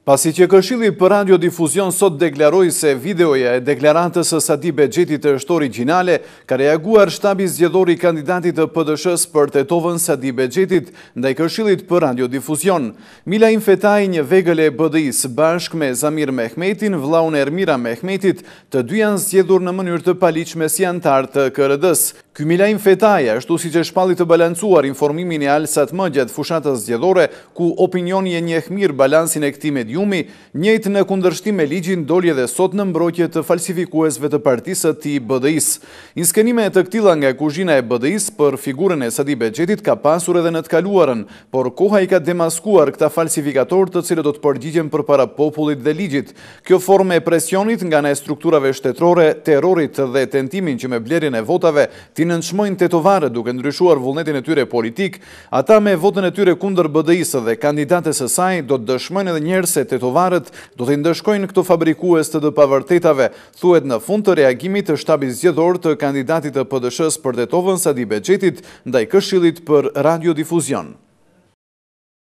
Pasi që Këshilli për radiodifuzion sot deklaroi se videoja e deklaratës së Sadi Bexhetit është origjinale, ka reaguar shtabi zgjedhor i kandidatit të PD-s për tetovën Sadi Bexhetit ndaj Këshillit për radiodifuzion. Milaim Fetaj, një vegël e BDI-s bashkë me Zamir Mehmetin, vllaun e Ermira Mehmetit, të dy janë zgjedhur në mënyrë të paligjshme si antar të KRD-s. Ky Milaim Fetaj, ashtu siç e shpalli të balancuar informimin e Alsat më gjatë fushatës zgjedhore, ku opinioni e njeh mirë balansin e këtij mediumi, njëjtë në kundërshtim me ligjin doli edhe sot në mbrojtje të falsifikuesve të partisë të BDI-s. Inskenime të këtilla nga kuzhina e BDI-s për figurën e Sadi Bexhetit ka pasur edhe në të kaluarën, por koha i ka demaskuar këta falsifikatorë të cilët do të përgjigjen përpara popullit dhe ligjit. Kjo formë e presionit nga ana e strukturave shtetërore, terrorit dhe tentimin që me blerjen e votave ti nënçmojnë tetovarët duke ndryshuar vullnetin e tyre politik, ata me votën e tyre kundër BDI-s dhe kandidates së saj do të dëshmojnë edhe njerë se tetovarët do të ndëshkojnë këto fabrikues të pavërtetave, thuhet në fund të reagimit të shtabit zgjedhor të kandidatit të PD-s për tetovën Sadi Bexhetit ndaj Këshillit për radiodifuzion.